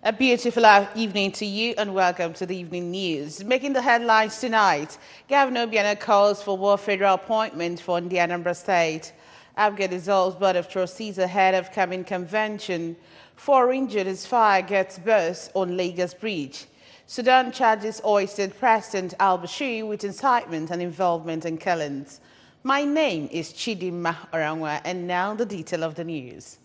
A beautiful evening to you and welcome to the evening news. Making the headlines tonight, Governor Obiano calls for more federal appointments for the Anambra State. ABGA dissolves Board of Trustees ahead of coming convention. 4 injured as fire gets burst on Lagos Bridge. Sudan charges oil state President al-Bashir with incitement and involvement in killings. My name is Chidimma Orangwa, and now the detail of the news.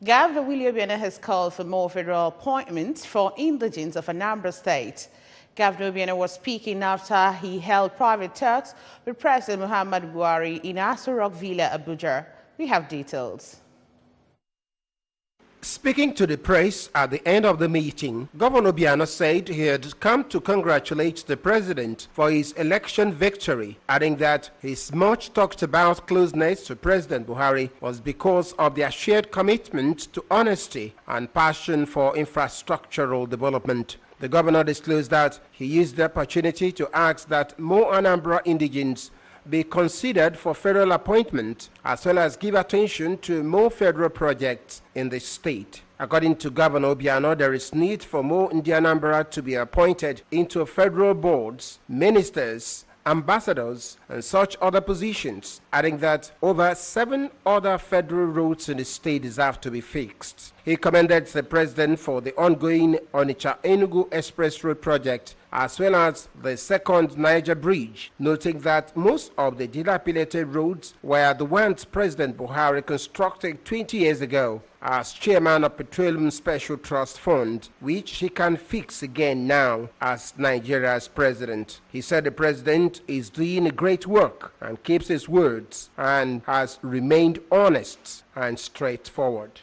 Governor Willie Obiano has called for more federal appointments for indigents of Anambra State. Governor Obiano was speaking after he held private talks with President Muhammadu Buhari in Aso Rock Villa, Abuja. We have details. Speaking to the press at the end of the meeting, Governor Obiano said he had come to congratulate the president for his election victory, adding that his much talked about closeness to President Buhari was because of their shared commitment to honesty and passion for infrastructural development. The governor disclosed that he used the opportunity to ask that more Anambra indigents be considered for federal appointment, as well as give attention to more federal projects in the state. According to Governor Obiano, there is need for more Anambra to be appointed into federal boards, ministers, ambassadors, and such other positions, adding that over 7 other federal roads in the state deserve to be fixed. He commended the president for the ongoing Onitsha-Enugu Express Road project, as well as the second Niger Bridge, noting that most of the dilapidated roads were the ones President Buhari constructed 20 years ago as chairman of Petroleum Special Trust Fund, which he can fix again now as Nigeria's president. He said the president is doing great work and keeps his words and has remained honest and straightforward.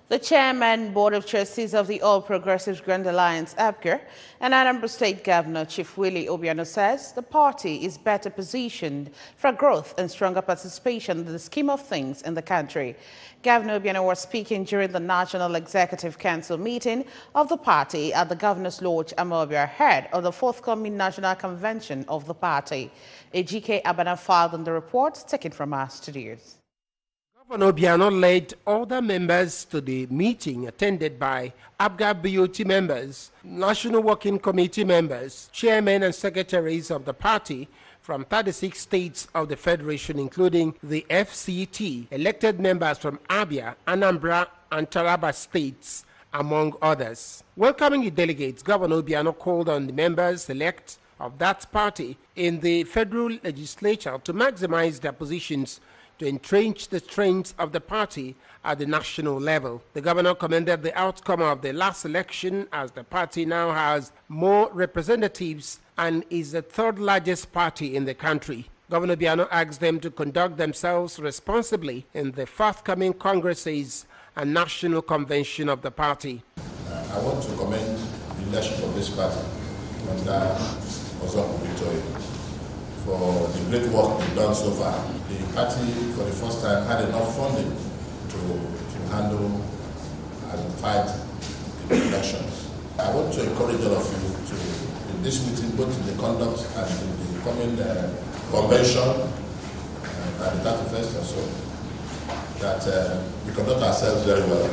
The Chairman, Board of Trustees of the All Progressives Grand Alliance, ABGA, and Anambra State Governor Chief Willie Obiano says the party is better positioned for growth and stronger participation in the scheme of things in the country. Governor Obiano was speaking during the National Executive Council meeting of the party at the Governor's Lodge, Anambra, ahead of the forthcoming National Convention of the party. Ejike Abana filed on the report taken from our studios. Governor Obiano led other members to the meeting attended by ABGA BOT members, National Working Committee members, chairmen and secretaries of the party from 36 states of the Federation, including the FCT, elected members from Abia, Anambra, and Taraba states, among others. Welcoming the delegates, Governor Obiano called on the members-elect of that party in the federal legislature to maximize their positions to entrench the strength of the party at the national level. The governor commended the outcome of the last election, as the party now has more representatives and is the 3rd largest party in the country. Governor Obiano asked them to conduct themselves responsibly in the forthcoming congresses and national convention of the party. I want to commend the leadership of this party under Ozomo Victory for the great work they've done so far. The party, for the first time, had enough funding to handle and fight the elections. I want to encourage all of you to, in this meeting, both in the conduct and in the coming convention at the 31st or so, that we conduct ourselves very well.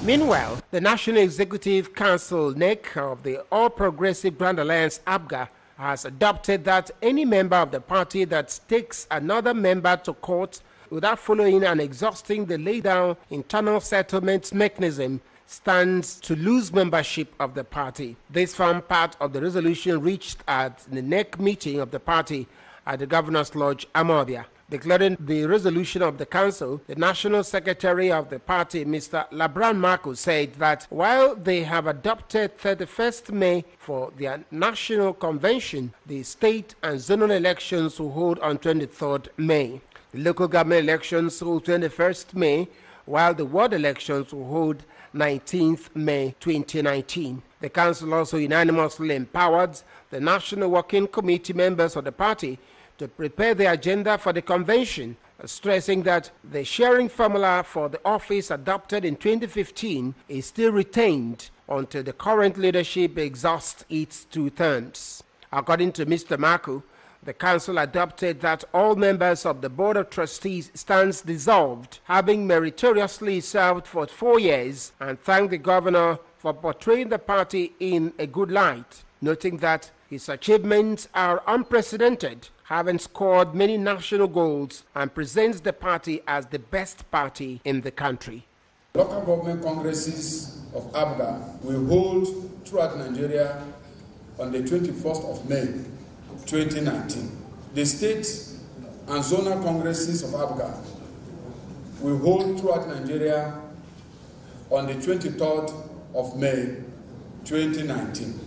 Meanwhile, the National Executive Council, NEC, of the All Progressive Grand Alliance, ABGA, has adopted that any member of the party that takes another member to court without following and exhausting the laid-down internal settlement mechanism stands to lose membership of the party. This formed part of the resolution reached at the NEC meeting of the party at the Governor's Lodge, Anambra. Declaring the resolution of the council, the national secretary of the party, Mr. Labran Marco, said that while they have adopted 31st May for their national convention, the state and zonal elections will hold on 23rd May. The local government elections hold 21st May, while the ward elections will hold 19th May 2019. The council also unanimously empowered the National Working Committee members of the party to prepare the agenda for the convention, stressing that the sharing formula for the office adopted in 2015 is still retained until the current leadership exhausts its 2 terms. According to Mr. Marco, The council adopted that all members of the Board of Trustees stands dissolved, having meritoriously served for 4 years, and thanked the governor for portraying the party in a good light, noting that his achievements are unprecedented, having scored many national goals, and presents the party as the best party in the country. Local government congresses of ABGA will hold throughout Nigeria on the 21st of May 2019. The state and zonal congresses of ABGA will hold throughout Nigeria on the 23rd of May 2019.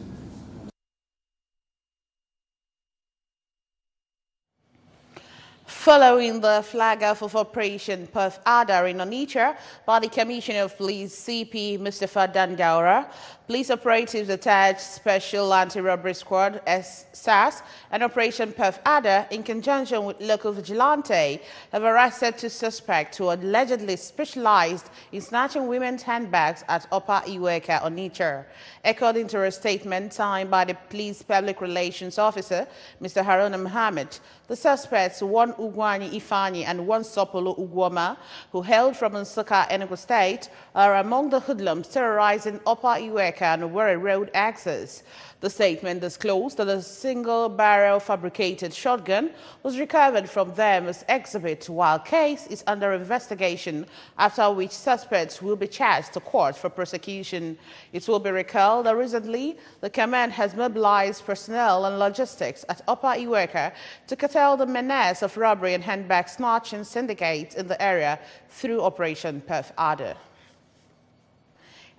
Following the flag off of Operation Perth Adder in Onitsha by the Commissioner of Police CP Mustafa Dandaura, police operatives attached Special Anti-Robbery Squad SAS and Operation Perth Adder in conjunction with local vigilante have arrested 2 suspects who allegedly specialized in snatching women's handbags at Upper Iweka, Onitsha. According to a statement signed by the police public relations officer, Mr. Haruna Mohammed, the suspects, one Ugwani Ifani and one Sopolo Ugwoma, who hailed from Nsukka, Enugu State, are among the hoodlums terrorizing Upper Iweka and Owerri Road access. The statement disclosed that a single-barrel fabricated shotgun was recovered from them as exhibit, while case is under investigation, after which suspects will be charged to court for prosecution. It will be recalled that recently the command has mobilized personnel and logistics at Upper Iweka to curtail the menace of robbery and handbag snatching syndicates in the area through Operation Perth Adder.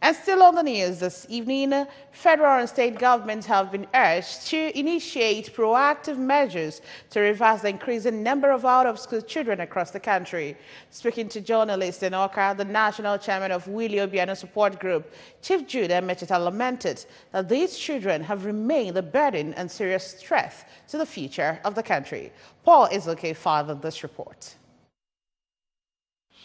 And still on the news this evening, federal and state governments have been urged to initiate proactive measures to reverse the increasing number of out-of-school children across the country. Speaking to journalists in Oka, the national chairman of Willie Obiano Support Group, Chief Judah Mechita, lamented that these children have remained a burden and serious threat to the future of the country. Paul Izoke fathered this report.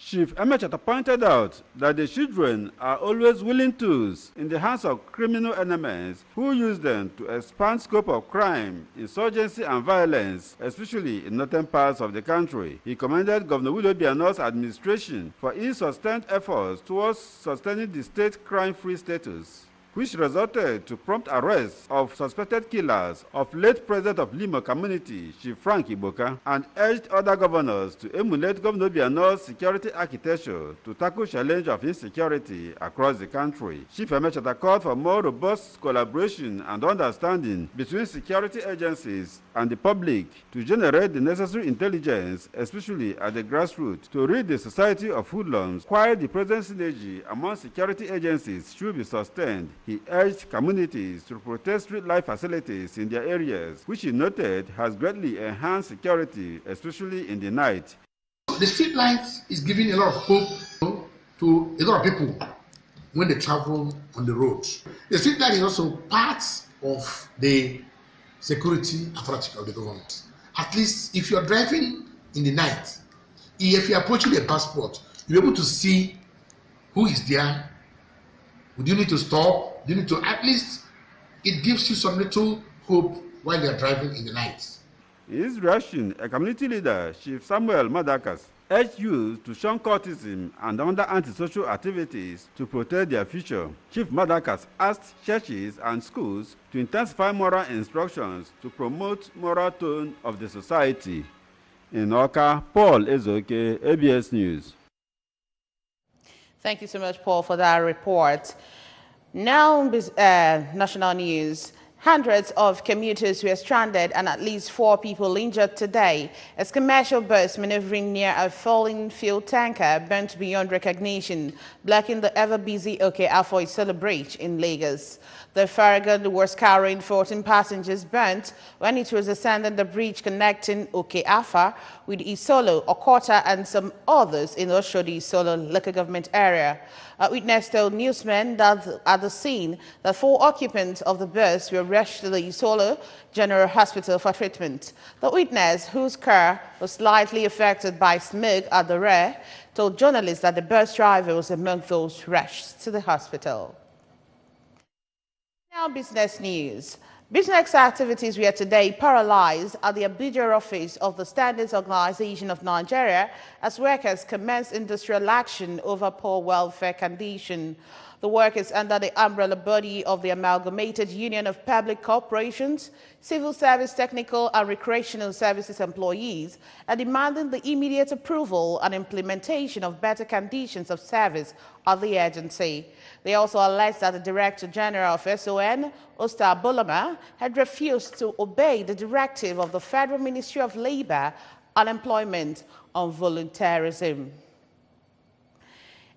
Chief Emechata pointed out that the children are always willing tools in the hands of criminal enemies who use them to expand scope of crime, insurgency and violence, especially in northern parts of the country. He commended Governor Willie Obiano's administration for its sustained efforts towards sustaining the state crime-free status, which resulted to prompt arrest of suspected killers of late president of Limo community, Chief Frank Iboka, and urged other governors to emulate Governor Obiano's security architecture to tackle challenge of insecurity across the country. Chief Emechata called for more robust collaboration and understanding between security agencies and the public to generate the necessary intelligence, especially at the grassroots, to rid the society of hoodlums, while the present synergy among security agencies should be sustained. He urged communities to protect street light facilities in their areas, which he noted has greatly enhanced security, especially in the night. The street light is giving a lot of hope to a lot of people when they travel on the road. The street light is also part of the security apparatus of the government. At least if you are driving in the night, if you are approaching a passport, you'll be able to see who is there. Would you need to stop? You need to, at least it gives you some little hope while you are driving in the night. In his reaction, a community leader, Chief Samuel Madakas, urged youth to shun cultism and other antisocial activities to protect their future. Chief Madakas asked churches and schools to intensify moral instructions to promote moral tone of the society. In Oka, Paul Ezoke, ABS News. Thank you so much, Paul, for that report. Now, national news. Hundreds of commuters were stranded and at least 4 people injured today as commercial bus maneuvering near a falling fuel tanker burnt beyond recognition, blocking the ever-busy Oke-Afo-Isolo Bridge in Lagos. The Farragut was carrying 14 passengers burnt when it was ascending the bridge connecting Oke-Afa with Isolo, Okota, and some others in Oshodi Isolo local government area. A witness told newsmen that at the scene, the 4 occupants of the bus were rushed to the Isolo General Hospital for treatment. The witness, whose car was slightly affected by smoke at the rear, told journalists that the bus driver was among those rushed to the hospital. Now, business news. Business activities were today paralyzed at the Abuja office of the Standards Organization of Nigeria as workers commenced industrial action over poor welfare condition. The work is under the umbrella body of the Amalgamated Union of Public Corporations, Civil Service Technical and Recreational Services employees, are demanding the immediate approval and implementation of better conditions of service of the agency. They also allege that the Director General of SON, Osta Bolama, had refused to obey the directive of the Federal Ministry of Labor and Employment on volunteerism.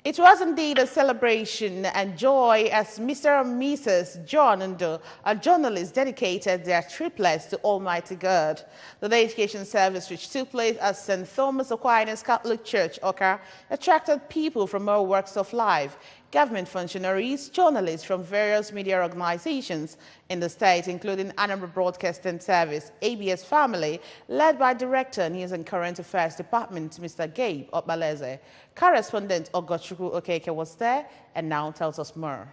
It was indeed a celebration and joy as Mr. and Mrs. John Ndo, a journalist, dedicated their triplets to Almighty God. The dedication service, which took place at St. Thomas Aquinas Catholic Church, Oka, attracted people from all walks of life, government functionaries, journalists from various media organizations in the state, including Anambra Broadcasting Service, ABS Family, led by Director, News and Current Affairs Department, Mr. Gabe Obaleze. Correspondent Ogochukwu Okeke was there and now tells us more.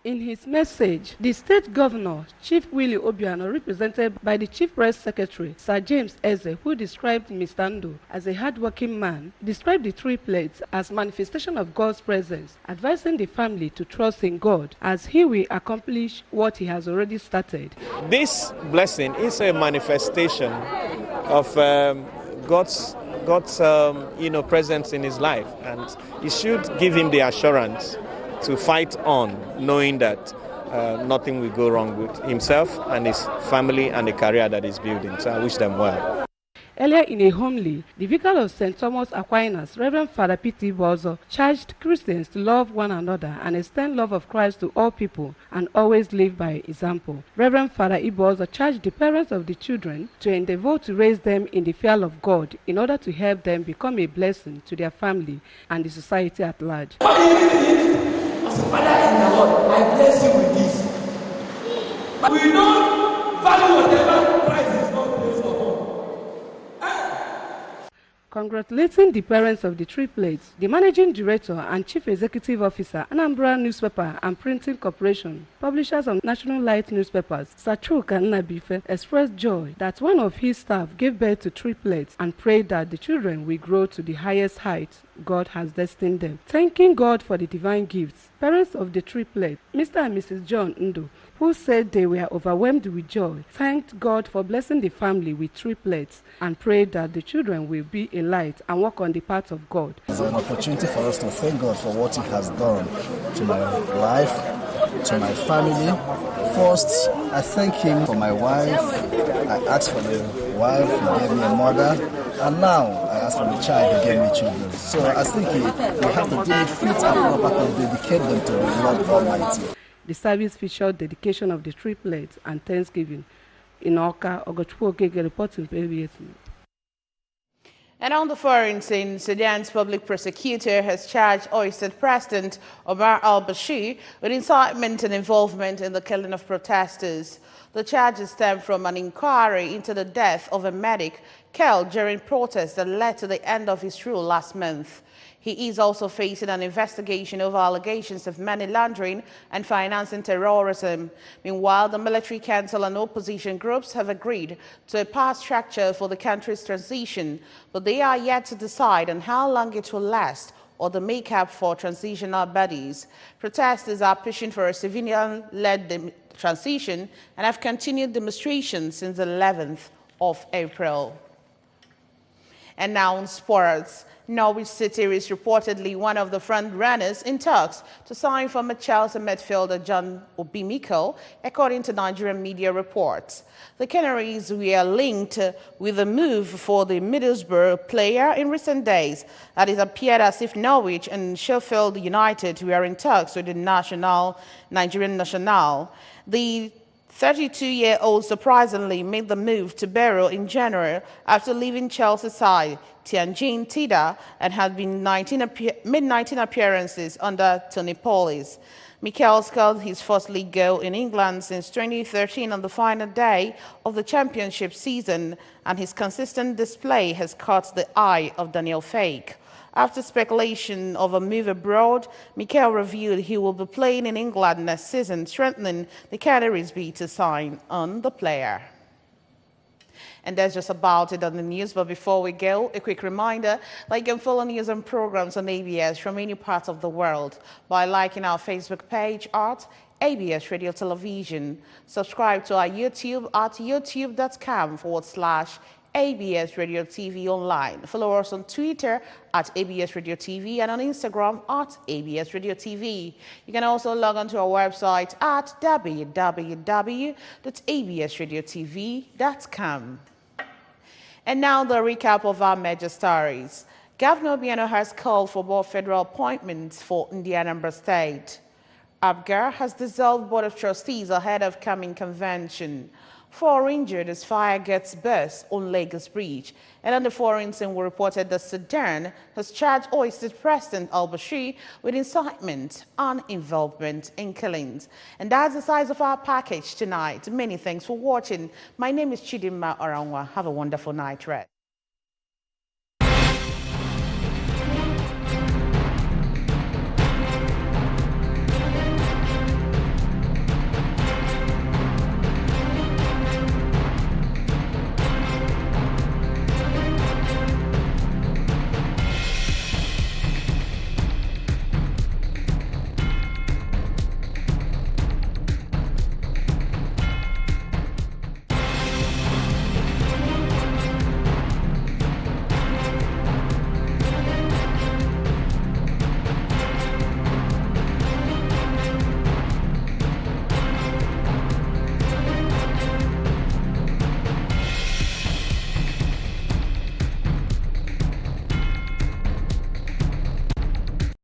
In his message, the state governor, Chief Willie Obiano, represented by the Chief Press Secretary, Sir James Eze, who described Mr. Ndo as a hardworking man, described the triplets as manifestation of God's presence, advising the family to trust in God as he will accomplish what he has already started. This blessing is a manifestation of God's presence in his life, and it should give him the assurance to fight on, knowing that nothing will go wrong with himself and his family and the career that he's building. So I wish them well. Earlier in a homily, the vicar of St. Thomas Aquinas, Reverend Father P.T. Bozo, charged Christians to love one another and extend love of Christ to all people and always live by example. Reverend Father Ibozo charged the parents of the children to endeavor to raise them in the fear of God in order to help them become a blessing to their family and the society at large. As a father in the Lord, I bless you with this. But we don't value whatever Christ is not placed for home. Congratulating the parents of the triplets, the Managing Director and Chief Executive Officer, Anambra Newspaper and Printing Corporation, publishers of National Light newspapers, Sachuka Nnabife, expressed joy that one of his staff gave birth to triplets and prayed that the children will grow to the highest heights God has destined them. Thanking God for the divine gifts, parents of the triplets, Mr. and Mrs. John Ndo, who said they were overwhelmed with joy, thanked God for blessing the family with triplets and prayed that the children will be a light and walk on the path of God. It's an opportunity for us to thank God for what he has done to my life, to my family. First, I thank him for my wife. I asked for the wife, he gave me a mother, and now I ask for the child, he gave me children. So I think we have to do it fit and proper to dedicate them to the Lord Almighty. The service featured dedication of the triplets and Thanksgiving. In Oka, Ogochukwu Okeke reporting for ABS. And on the foreign scene, Sudan's public prosecutor has charged Oystead President Omar al-Bashir with incitement and involvement in the killing of protesters. The charges stem from an inquiry into the death of a medic killed during protests that led to the end of his rule last month. He is also facing an investigation over allegations of money laundering and financing terrorism. Meanwhile, the military council and opposition groups have agreed to a power structure for the country's transition, but they are yet to decide on how long it will last or the makeup for transitional bodies. Protesters are pushing for a civilian-led transition and have continued demonstrations since the 11th of April. And now in sports. Norwich City is reportedly one of the front runners in talks to sign former Chelsea midfielder John Obi Mikel, according to Nigerian media reports. The Canaries were linked with a move for the Middlesbrough player in recent days. That it appeared as if Norwich and Sheffield United were in talks with the Nigerian national. The 32-year-old surprisingly made the move to Barrow in January after leaving Chelsea's side, Tianjin Tida, and had been made 19 appearances under Tony Paulis. Mikel scored his first league goal in England since 2013 on the final day of the championship season, and his consistent display has caught the eye of Daniel Fake. After speculation of a move abroad, Mikel revealed he will be playing in England next season, strengthening the Canaries' bid to sign on the player. And that's just about it on the news. But before we go, a quick reminder that you can follow news and programs on ABS from any part of the world by liking our Facebook page at ABS Radio Television. Subscribe to our YouTube at youtube.com/ABS Radio TV Online. Follow us on Twitter at ABS Radio TV and on Instagram at ABS Radio TV. You can also log on to our website at www.absradiotv.com. And now the recap of our major stories. Governor Obiano has called for more federal appointments for Anambra State. ABGA has dissolved Board of Trustees ahead of coming convention. 4 injured as fire gets burst on Lagos Bridge. And on the foreign scene, we reported that Sudan has charged ousted President al-Bashir with incitement and involvement in killings. And that's the size of our package tonight. Many thanks for watching. My name is Chidinma Oranwa. Have a wonderful night rest.